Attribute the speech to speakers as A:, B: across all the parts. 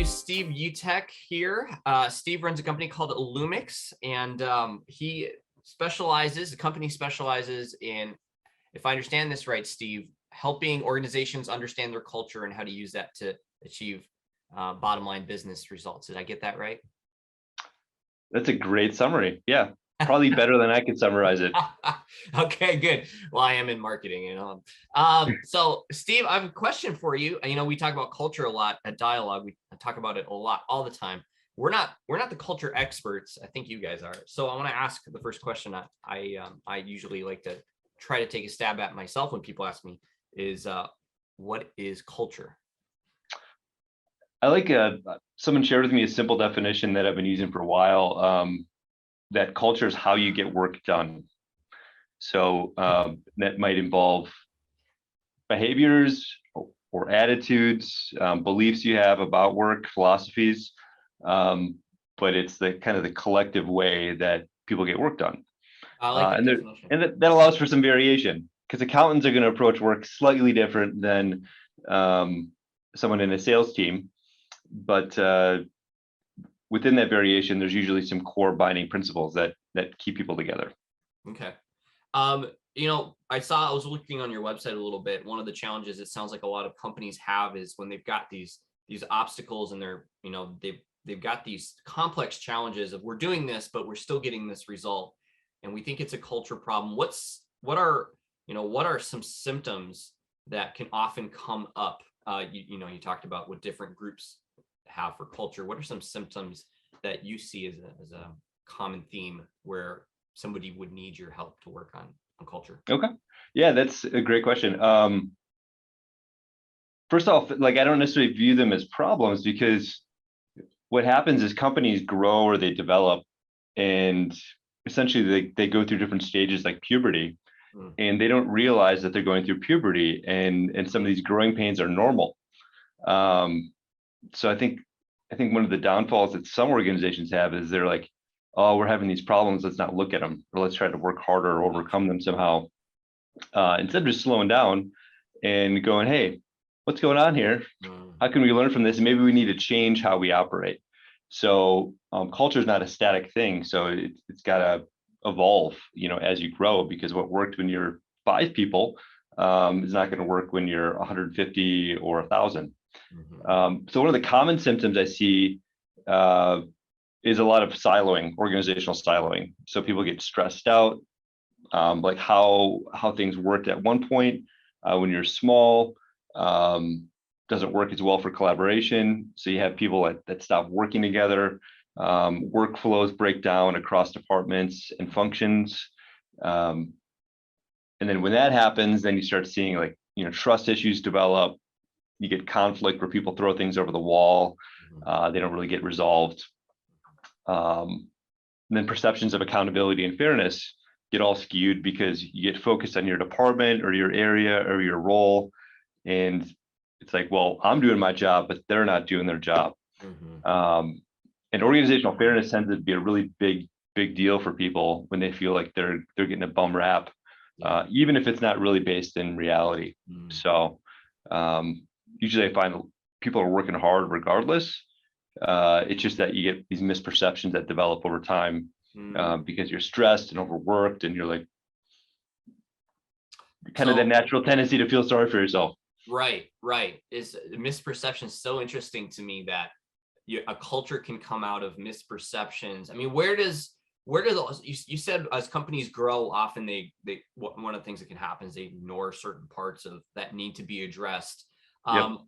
A: Steve Utek here. Steve runs a company called Lumix, and the company specializes in, if I understand this right, Steve, helping organizations understand their culture and how to use that to achieve bottom line business results. Did I get that right?
B: That's a great summary. Yeah, probably better than I could summarize it.
A: Okay, good. Well, I am in marketing, So Steve, I have a question for you. We talk about culture a lot at Dialogue. We talk about it a lot all the time. We're not the culture experts. I think you guys are. So I want to ask the first question I usually like to try to take a stab at myself when people ask me is what is culture?
B: I like someone shared with me a simple definition that I've been using for a while. That culture is how you get work done. So that might involve behaviors or attitudes, beliefs you have about work, philosophies, but it's the kind of the collective way that people get work done.
A: I like that definition.
B: And that allows for some variation, because accountants are going to approach work slightly different than someone in a sales team. But within that variation, there's usually some core binding principles that keep people together.
A: Okay. I was looking on your website a little bit. One of the challenges it sounds like a lot of companies have is when they've got these obstacles and they've got these complex challenges of, we're doing this, but we're still getting this result. And we think it's a culture problem. What are some symptoms that can often come up? You talked about what different groups have for culture. What are some symptoms that you see as a common theme where somebody would need your help to work on culture?
B: Okay. Yeah, that's a great question. First off, I don't necessarily view them as problems, because what happens is companies grow or they develop, and essentially they go through different stages like puberty, and they don't realize that they're going through puberty, and some of these growing pains are normal. So I think one of the downfalls that some organizations have is they're like, oh, we're having these problems, let's not look at them, or let's try to work harder or overcome them somehow. Instead of just slowing down and going, hey, what's going on here? How can we learn from this? Maybe we need to change how we operate. So culture is not a static thing. So it's got to evolve, as you grow, because what worked when you're 5 people is not going to work when you're 150 or 1,000. So one of the common symptoms I see is a lot of siloing, organizational siloing. So people get stressed out, like how things worked at one point when you're small, doesn't work as well for collaboration. So you have people that stop working together, workflows break down across departments and functions. And then when that happens, then you start seeing trust issues develop. You get conflict where people throw things over the wall. They don't really get resolved. And then perceptions of accountability and fairness get all skewed because you get focused on your department or your area or your role. And it's like, well, I'm doing my job, but they're not doing their job. And organizational fairness tends to be a really big deal for people when they feel like they're getting a bum rap, even if it's not really based in reality. So usually I find people are working hard regardless. It's just that you get these misperceptions that develop over time because you're stressed and overworked, and you're like kind of the natural tendency to feel sorry for yourself.
A: Right. Is misperception so interesting to me that a culture can come out of misperceptions. I mean, where does you said as companies grow, often they one of the things that can happen is they ignore certain parts of that need to be addressed.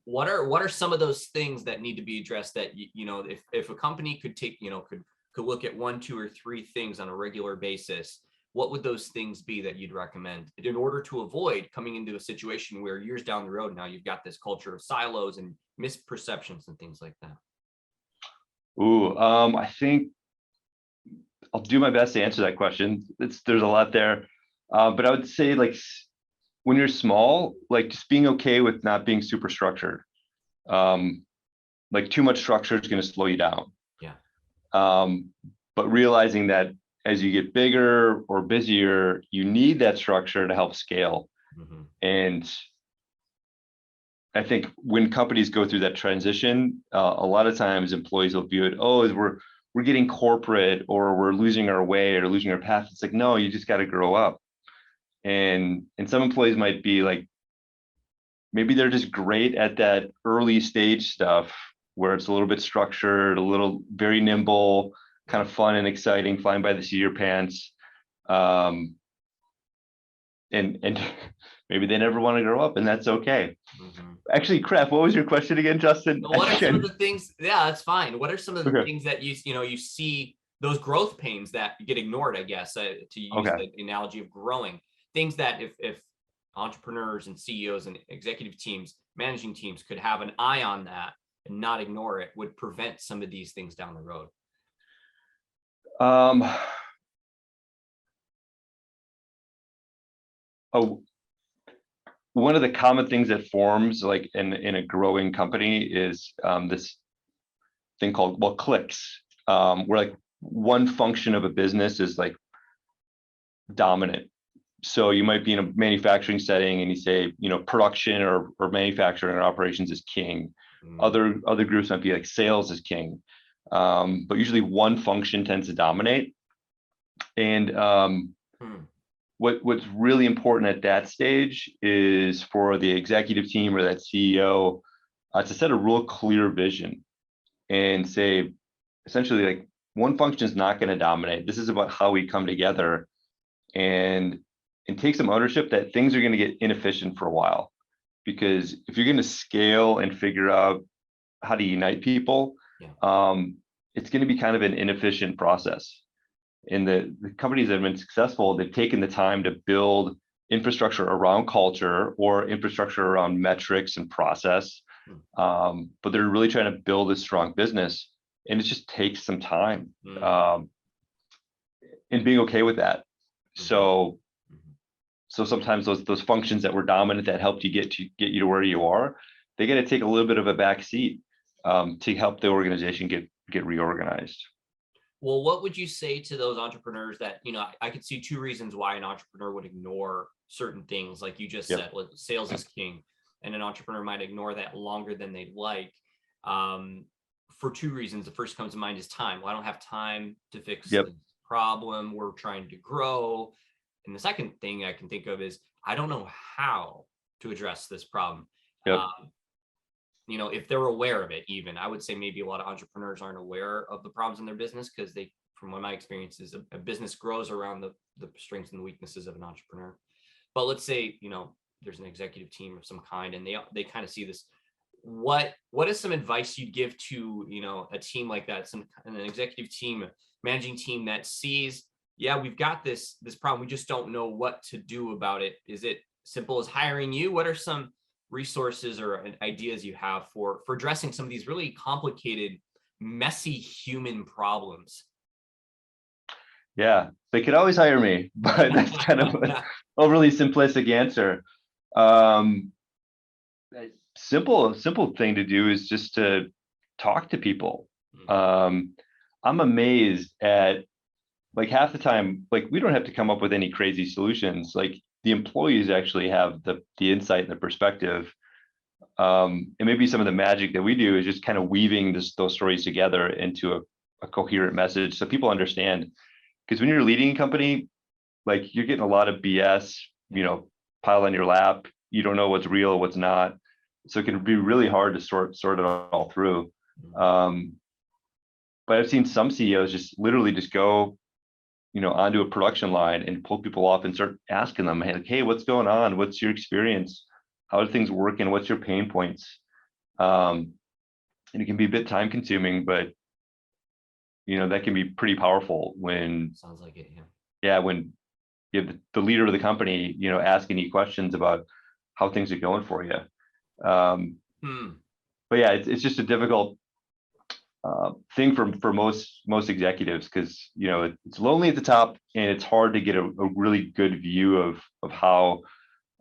A: What are some of those things that need to be addressed that if a company could take could look at 1, 2, or 3 things on a regular basis, what would those things be that you'd recommend in order to avoid coming into a situation where years down the road now you've got this culture of silos and misperceptions and things like that?
B: I think I'll do my best to answer that question. There's a lot there, but I would say when you're small, just being okay with not being super structured. Too much structure is going to slow you down. But realizing that as you get bigger or busier, you need that structure to help scale. And I think when companies go through that transition, a lot of times employees will view it, oh, we're getting corporate, or we're losing our way or losing our path. It's like, no, you just got to grow up. And some employees might be like, maybe they're just great at that early stage stuff where it's a little bit structured, a little very nimble, kind of fun and exciting, flying by the seat of your pants. And maybe they never want to grow up, and that's okay.
A: Mhm.
B: Actually, crap, what was your question again, Justin?
A: What are some of the things? Yeah, that's fine. What are some of the
B: Okay.
A: things that you see those growth pains that get ignored? I guess to use
B: Okay.
A: the analogy of growing, things that if entrepreneurs and CEOs and executive teams, managing teams could have an eye on that and not ignore it, would prevent some of these things down the road.
B: Oh, one of the common things that forms like in a growing company is this thing called, well, cliques, where like one function of a business is like dominant. So you might be in a manufacturing setting and you say, production or manufacturing or operations is king. Other groups might be like sales is king. But usually one function tends to dominate. And what's really important at that stage is for the executive team or that CEO to set a real clear vision and say, essentially, like, one function is not going to dominate. This is about how we come together and take some ownership that things are going to get inefficient for a while. Because if you're going to scale and figure out how to unite people, it's going to be kind of an inefficient process. And the companies that have been successful, they've taken the time to build infrastructure around culture or infrastructure around metrics and process. But they're really trying to build a strong business, and it just takes some time. And being okay with that. So sometimes those functions that were dominant that helped you get you to where you are, they got to take a little bit of a back seat to help the organization get reorganized.
A: Well, what would you say to those entrepreneurs that, I could see two reasons why an entrepreneur would ignore certain things, like you just said, sales is king, and an entrepreneur might ignore that longer than they'd like, for two reasons. The first comes to mind is time. Well, I don't have time to fix the problem. We're trying to grow. And the second thing I can think of is, I don't know how to address this problem. If they're aware of it, even, I would say maybe a lot of entrepreneurs aren't aware of the problems in their business, because from what my experience is, a business grows around the strengths and the weaknesses of an entrepreneur. But let's say, there's an executive team of some kind, and they kind of see this. What is some advice you'd give to, a team like that, an executive team, managing team that sees, we've got this problem, we just don't know what to do about it? Is it simple as hiring you? What are some resources or ideas you have for addressing some of these really complicated, messy human problems?
B: Yeah, they could always hire me, but that's kind of an overly simplistic answer. Simple thing to do is just to talk to people. I'm amazed at, like, half the time, like, we don't have to come up with any crazy solutions. Like, the employees actually have the insight and the perspective. And maybe some of the magic that we do is just kind of weaving those stories together into a coherent message so people understand. Because when you're leading a company, like, you're getting a lot of BS, piled on your lap. You don't know what's real, what's not. So it can be really hard to sort it all through. But I've seen some CEOs just literally just go, onto a production line and pull people off and start asking them, hey, what's going on? What's your experience? How are things working? What's your pain points? And it can be a bit time consuming, but that can be pretty powerful when
A: Sounds like it.
B: when you have the leader of the company, asking you questions about how things are going for you. But yeah, it's just a difficult thing for most executives, because it's lonely at the top, and it's hard to get a really good view of how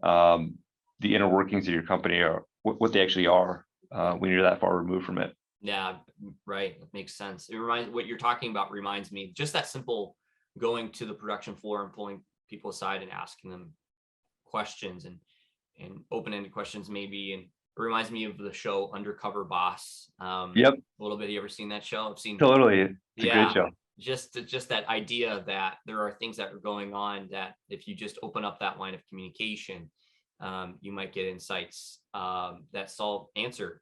B: the inner workings of your company are, what they actually are, when you're that far removed from it.
A: Yeah, right. That makes sense. What you're talking about reminds me, just that simple, going to the production floor and pulling people aside and asking them questions and open-ended questions, maybe, and It reminds me of the show Undercover Boss.
B: Yep,
A: A little bit. You ever seen that show? I've seen.
B: totally. It's a great
A: Yeah,
B: show.
A: just that idea that there are things that are going on that if you just open up that line of communication, you might get insights that answer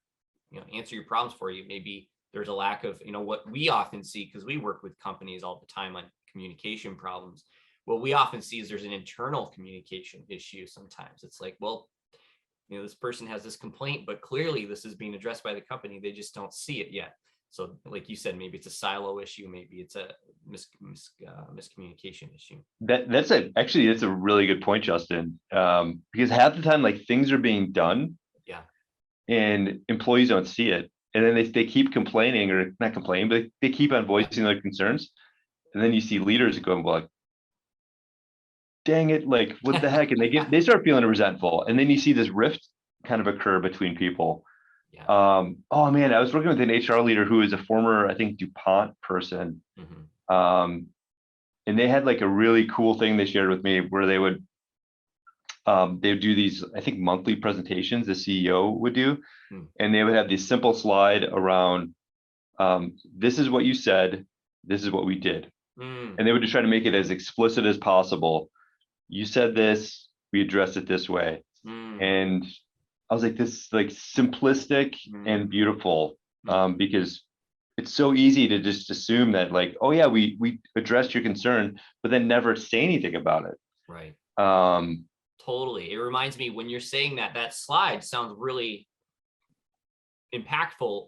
A: your problems for you. Maybe there's a lack of, what we often see, because we work with companies all the time on communication problems. What we often see is there's an internal communication issue. Sometimes it's like, well, this person has this complaint, but clearly this is being addressed by the company. They just don't see it yet. So like you said, maybe it's a silo issue, maybe it's a miscommunication issue.
B: That's a really good point, Justin. Because half the time, like, things are being done,
A: Yeah.
B: and employees don't see it, and then they keep complaining, or not complaining, but they keep on voicing their concerns, and then you see leaders going like, "Dang it! Like, what the heck?" And they start feeling resentful, and then you see this rift kind of occur between people.
A: Yeah.
B: Oh man, I was working with an HR leader who is a former, I think, DuPont person. And they had like a really cool thing they shared with me where they would do these, I think, monthly presentations the CEO would do. And they would have this simple slide around, this is what you said, this is what we did. And they would just try to make it as explicit as possible. You said this, we addressed it this way. And I was like, this like simplistic and beautiful, because it's so easy to just assume that, like, oh yeah, we addressed your concern, but then never say anything about it.
A: Right. Totally. It reminds me, when you're saying that slide sounds really impactful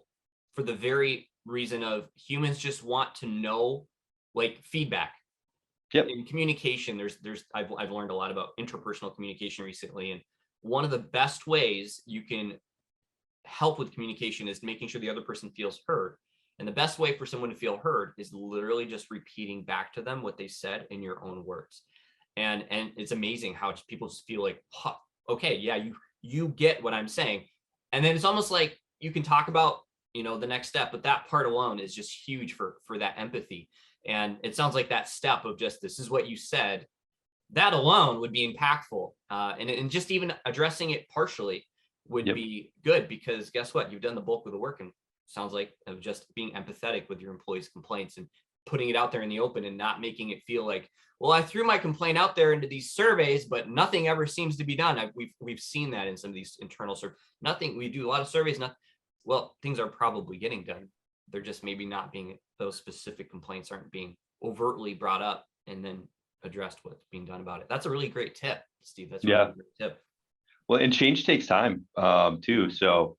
A: for the very reason of humans just want to know, like, feedback.
B: Yep.
A: In communication, I've learned a lot about interpersonal communication recently, and one of the best ways you can help with communication is making sure the other person feels heard. And the best way for someone to feel heard is literally just repeating back to them what they said in your own words. And it's amazing how people just feel like, huh, okay, yeah, you get what I'm saying. And then it's almost like you can talk about, the next step, but that part alone is just huge for that empathy. And it sounds like that step of just, this is what you said, that alone would be impactful. And just even addressing it partially would be good, because guess what? You've done the bulk of the work, and sounds like, of just being empathetic with your employees' complaints and putting it out there in the open, and not making it feel like, well, I threw my complaint out there into these surveys, but nothing ever seems to be done. We've seen that in some of these internal surveys. We do a lot of surveys. Well, things are probably getting done. They're just maybe not being, those specific complaints aren't being overtly brought up and then addressed what's being done about it. That's a really great tip, Steve. That's a really great tip.
B: Well, and change takes time, too. So,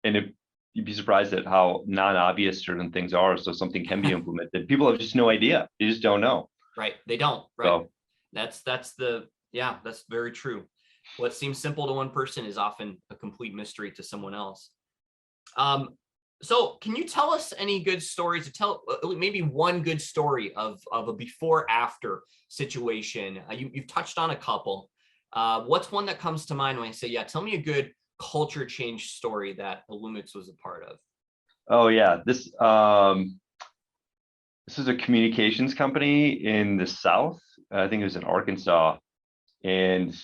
B: and you'd be surprised at how non-obvious certain things are. So something can be implemented. People have just no idea. They just don't know.
A: Right. They don't. Right. So, that's very true. What seems simple to one person is often a complete mystery to someone else. So can you tell us any good stories, maybe one good story of a before after situation? You've touched on a couple. What's one that comes to mind when I say, yeah, tell me a good culture change story that Illumix was a part of?
B: Oh yeah, this is a communications company in the South. I think it was in Arkansas, and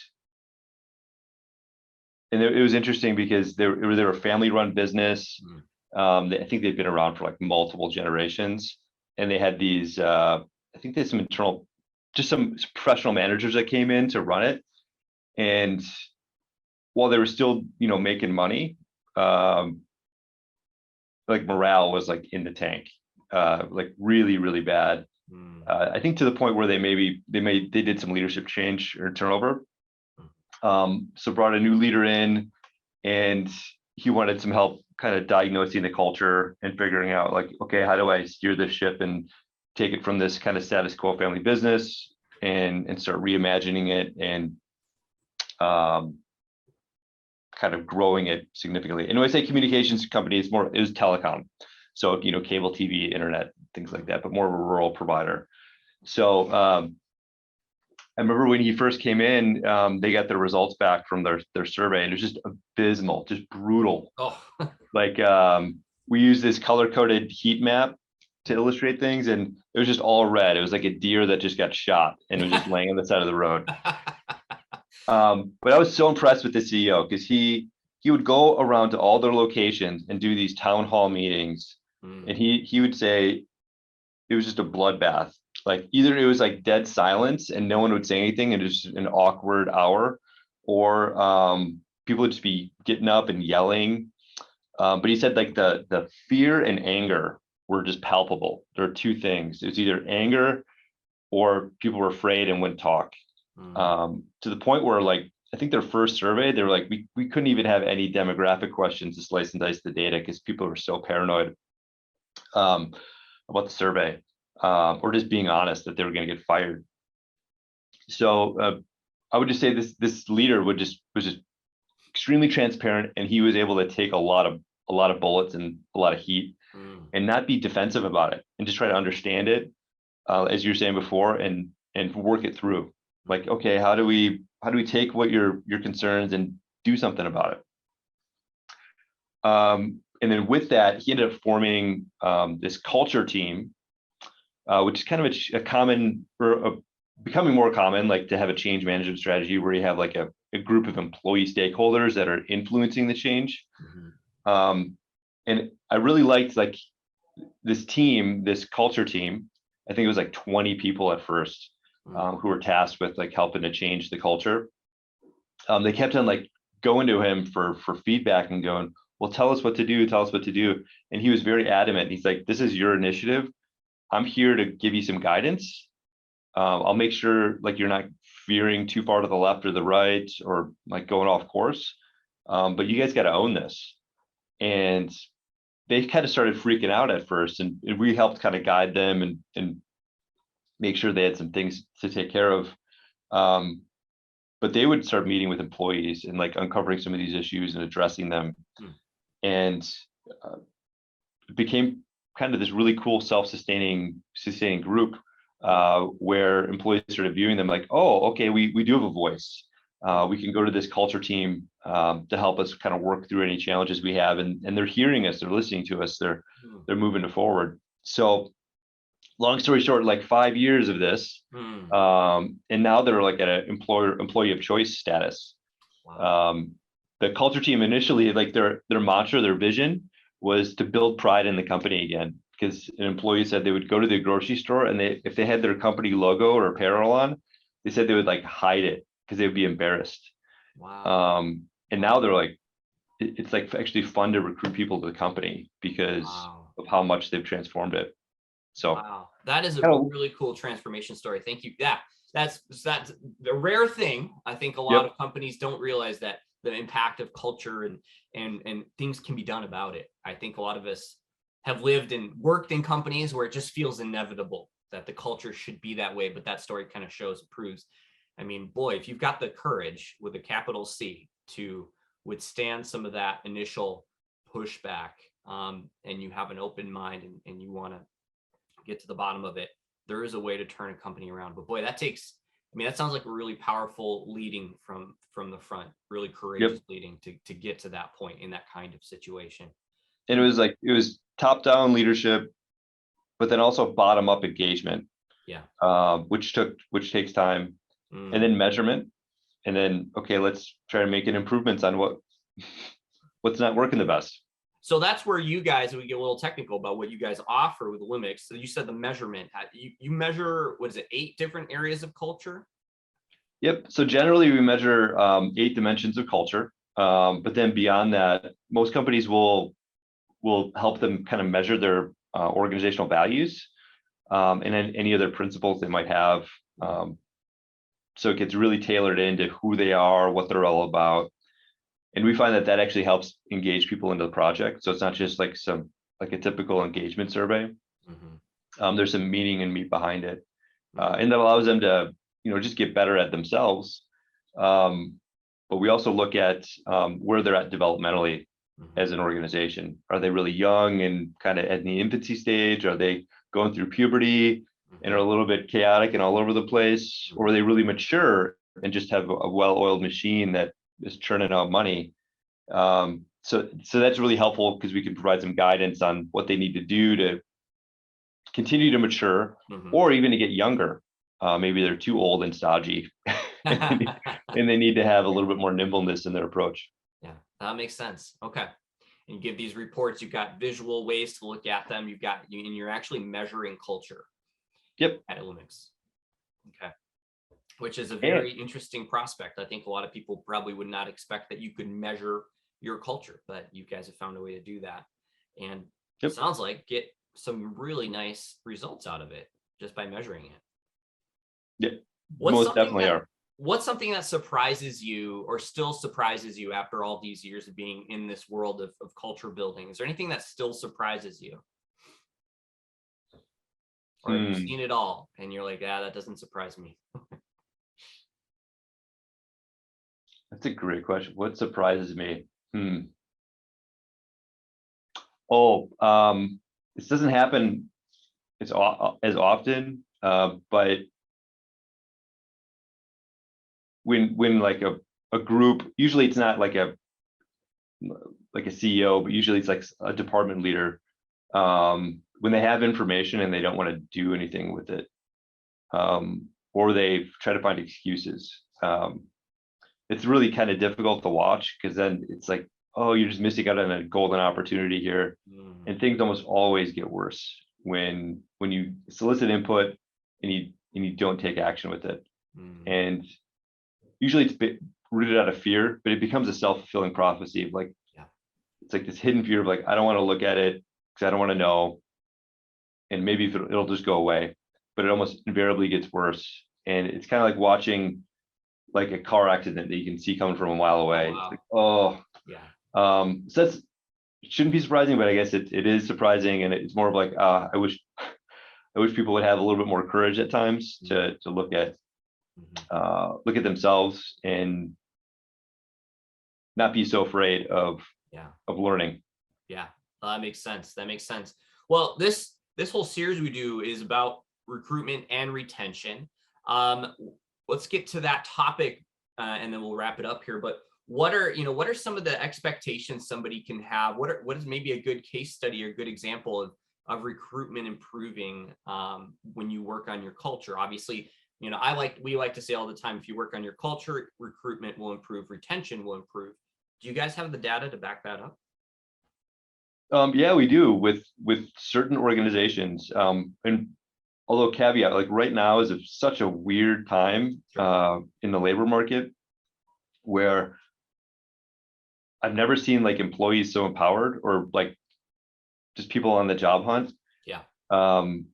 B: it was interesting because they were a family-run business. I think they've been around for like multiple generations, and they had these. I think there's some professional managers that came in to run it, and while they were still, making money, like morale was like in the tank, like really, really bad. I think to the point where they did some leadership change or turnover. So brought a new leader in, and he wanted some help kind of diagnosing the culture and figuring out, like, okay, how do I steer this ship and take it from this kind of status quo family business and start reimagining it and kind of growing it significantly. And when I say communications company, it was telecom. So, cable TV, internet, things like that, but more of a rural provider. So I remember when he first came in, they got their results back from their survey, and it was just abysmal, just brutal.
A: Oh.
B: Like we used this color-coded heat map to illustrate things, and it was just all red. It was like a deer that just got shot and it was just laying on the side of the road. But I was so impressed with the CEO because he he would go around to all their locations and do these town hall meetings. And he would say it was just a bloodbath. Like either it was like dead silence and no one would say anything and it was just an awkward hour, or people would just be getting up and yelling. But he said like the fear and anger were just palpable. There are two things. It was either anger or people were afraid and wouldn't talk. To the point where like I think their first survey, they were like, we couldn't even have any demographic questions to slice and dice the data because people were so paranoid about the survey, or just being honest that they were going to get fired. So I would just say this leader was just extremely transparent, and he was able to take a lot of bullets and a lot of heat, and not be defensive about it, and just try to understand it, as you were saying before, and work it through. Like, okay, how do we take what your concerns and do something about it? And then with that, he ended up forming this culture team, which is kind of a common, or becoming more common, like to have a change management strategy where you have like a group of employee stakeholders that are influencing the change. And I really liked like this team, this culture team. I think it was like 20 people at first, who were tasked with like helping to change the culture. They kept on like going to him for feedback and going, well, tell us what to do, tell us what to do. And he was very adamant. He's like, this is your initiative. I'm here to give you some guidance. I'll make sure like you're not veering too far to the left or the right, or like going off course. But you guys got to own this. And they kind of started freaking out at first, and we helped kind of guide them and make sure they had some things to take care of. But they would start meeting with employees and like uncovering some of these issues and addressing them. And it became kind of this really cool self-sustaining group, where employees started viewing them like, oh, okay, we do have a voice. We can go to this culture team to help us kind of work through any challenges we have, and they're hearing us, they're listening to us, they're moving it forward. So long story short, like 5 years of this, and now they're like at an employee of choice status.
A: Wow.
B: The culture team initially, like their mantra, their vision was to build pride in the company again, because an employee said they would go to the grocery store and if they had their company logo or apparel on, they said they would like hide it because they would be embarrassed.
A: Wow.
B: And now they're like, it's like actually fun to recruit people to the company because of how much they've transformed it. So
A: wow, that is a really cool transformation story. Thank you. Yeah, that's the rare thing. I think a lot of companies don't realize that the impact of culture and things can be done about it. I think a lot of us have lived and worked in companies where it just feels inevitable that the culture should be that way, but that story kind of proves. I mean, boy, if you've got the courage with a capital C to withstand some of that initial pushback, and you have an open mind and you want to get to the bottom of it, there is a way to turn a company around. But boy, that sounds like a really powerful leading from the front, really courageous leading to get to that point in that kind of situation.
B: And it was top down leadership, but then also bottom up engagement. Which takes time, and then measurement, and then, okay, let's try to make improvements on what's not working the best.
A: So that's where you guys, we get a little technical about what you guys offer with Lumix. So you said the measurement, you measure, what is it, 8 different areas of culture?
B: Yep. So generally we measure 8 dimensions of culture. But then beyond that, most companies will help them kind of measure their organizational values, and then any other principles they might have. So it gets really tailored into who they are, what they're all about. And we find that actually helps engage people into the project. So it's not just like a typical engagement survey. There's some meaning and meat behind it, and that allows them to, just get better at themselves. But we also look at where they're at developmentally as an organization. Are they really young and kind of at the infancy stage? Are they going through puberty and are a little bit chaotic and all over the place? Or are they really mature and just have a well-oiled machine that is churning out money? So that's really helpful because we can provide some guidance on what they need to do to continue to mature, or even to get younger. Maybe they're too old and stodgy and they need to have a little bit more nimbleness in their approach.
A: Yeah, that makes sense. Okay. And you give these reports, you've got visual ways to look at them. And you're actually measuring culture
B: Yep.
A: at Illumix. Okay. Which is a
B: And
A: very interesting prospect. I think a lot of people probably would not expect that you could measure your culture, but you guys have found a way to do that. And
B: yep.
A: sounds like get some really nice results out of it just by measuring it.
B: Yeah,
A: What's
B: most
A: something
B: definitely
A: that
B: are.
A: what's something that surprises you or still surprises you after all these years of being in this world of culture building? Is there anything that still surprises you? Or have you
B: Hmm.
A: seen it all and you're like, that doesn't surprise me?
B: That's a great question. What surprises me? Hmm. Oh, this doesn't happen as often, but when like a group, usually it's not like a CEO, but usually it's like a department leader. When they have information and they don't want to do anything with it, or they try to find excuses. It's really kind of difficult to watch because then it's like, oh, you're just missing out on a golden opportunity here,
A: Mm,
B: and things almost always get worse when you solicit input and you don't take action with it.
A: mm,
B: And usually rooted out of fear, but it becomes a self-fulfilling prophecy of like,
A: yeah.
B: it's like this hidden fear of like, I don't want to look at it because I don't want to know, and maybe if it'll just go away, but it almost invariably gets worse. And it's kind of like watching like a car accident that you can see coming from a mile
A: Oh
B: away. It's
A: wow.
B: like, oh,
A: Yeah.
B: so that's, it shouldn't be surprising, but I guess it is surprising, and it's more of like, I wish people would have a little bit more courage at times
A: Mm,
B: to
A: mhm.
B: look at themselves and not be so afraid
A: Yeah.
B: of learning.
A: Yeah, that makes sense. That makes sense. Well, this whole series we do is about recruitment and retention. Um, let's get to that topic, and then we'll wrap it up here. But what are some of the expectations somebody can have? What is maybe a good case study or good example of recruitment improving when you work on your culture? Obviously, we like to say all the time, if you work on your culture, recruitment will improve, retention will improve. Do you guys have the data to back that up?
B: Yeah, we do with certain organizations. And although caveat, like right now is such a weird time
A: Sure.
B: in the labor market where I've never seen like employees so empowered or like just people on the job hunt.
A: Yeah.
B: Um,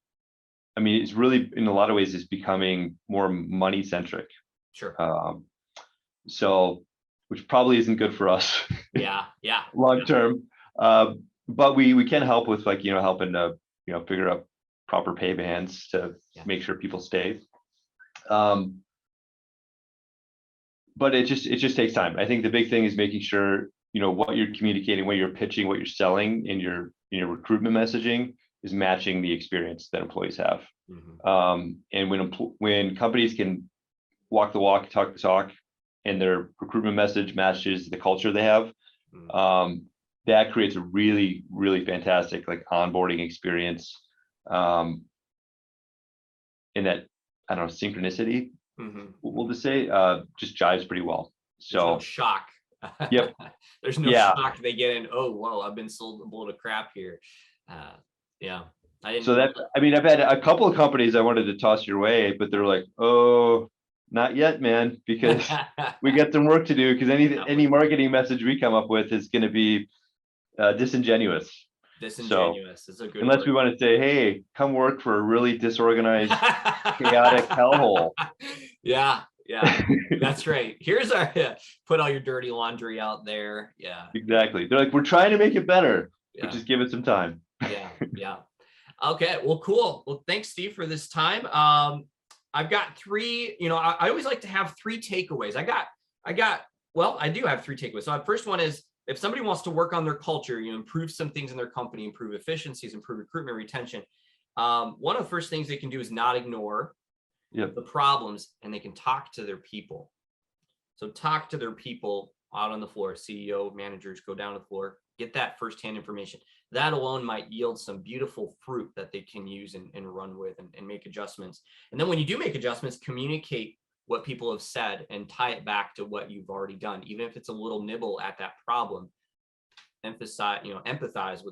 B: I mean, it's really in a lot of ways it's becoming more money centric.
A: Sure.
B: Um, so, which probably isn't good for us
A: Yeah. Yeah.
B: long
A: Yeah.
B: term. Uh, but we can help with like helping to figure out proper pay bands to
A: Yeah.
B: make sure people stay. Um, but it just takes time. I think the big thing is making sure what you're communicating, what you're pitching, what you're selling in your recruitment messaging is matching the experience that employees have.
A: Mhm.
B: And when companies can walk the walk, talk the talk, and their recruitment message matches the culture they have,
A: Mm.
B: that creates a really, really fantastic like onboarding experience. In that, I don't know, synchronicity,
A: Mhm.
B: we'll just say, just jives pretty well.
A: There's no
B: So,
A: shock.
B: yep,
A: There's no
B: yeah.
A: shock they get in. Oh, whoa, I've been sold a load of crap here. Uh, yeah, I
B: So
A: didn't.
B: that, I mean, I've had a couple of companies I wanted to toss your way, but they're like, oh, not yet, man, because we got some work to do. Because
A: Not
B: any
A: worth it.
B: marketing message we come up with is going to be disingenuous. So
A: Disingenuous is a good
B: unless we
A: word.
B: want to say, hey, come work for a really disorganized, chaotic hellhole.
A: Yeah, yeah, that's right. Here's our put all your dirty laundry out there. Yeah, yeah,
B: Exactly. They're like, we're trying to make it better, but
A: yeah,
B: just give it some time.
A: yeah, yeah. Okay, well, cool. Well, thanks, Steve, for this time. I've got three. I always like to have three takeaways. Well, I do have three takeaways. So, the first one is if somebody wants to work on their culture, improve some things in their company, improve efficiencies, improve recruitment, retention. One of the first things they can do is not ignore
B: Yep.
A: the problems, and they can talk to their people. So talk to their people out on the floor, CEO, managers, go down to the floor, get that firsthand information. That alone might yield some beautiful fruit that they can use and run with and make adjustments. And then when you do make adjustments, communicate what people have said and tie it back to what you've already done, even if it's a little nibble at that problem. Emphasize, empathize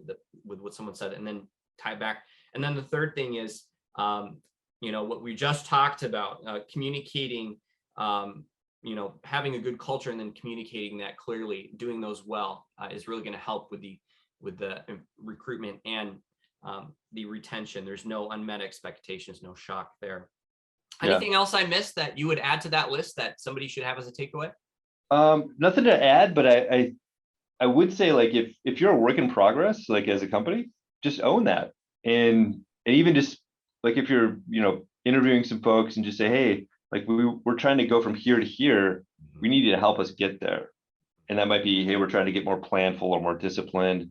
A: with what someone said, and then tie back. And then the third thing is, what we just talked about, communicating, having a good culture and then communicating that clearly, doing those well, is really going to help with the recruitment and the retention. There's no unmet expectations, no shock there. Anything else I missed that you would add to that list that somebody should have as a takeaway?
B: Nothing to add, but I would say, like, if you're a work in progress, like as a company, just own that. And even just like if you're, interviewing some folks and just say, hey, like we're trying to go from here to here, we need you to help us get there. And that might be, hey, we're trying to get more planful or more disciplined,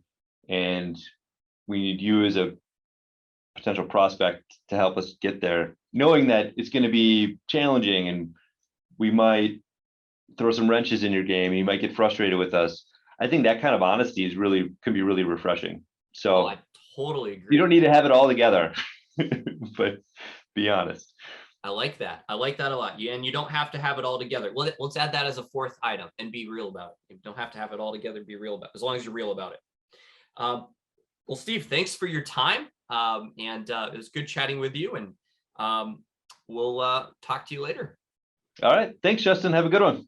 B: and we need you as a potential prospect to help us get there, knowing that it's going to be challenging and we might throw some wrenches in your game and you might get frustrated with us. I think that kind of honesty can be really refreshing. So
A: I totally agree.
B: You don't need to have it all together, but be honest.
A: I like that. I like that a lot. And you don't have to have it all together. Let's add that as a fourth item and be real about it. You don't have to have it all together. Be real about it, as long as you're real about it. Well, Steve, thanks for your time. And it was good chatting with you. And we'll talk to you later.
B: All right. Thanks, Justin. Have a good one.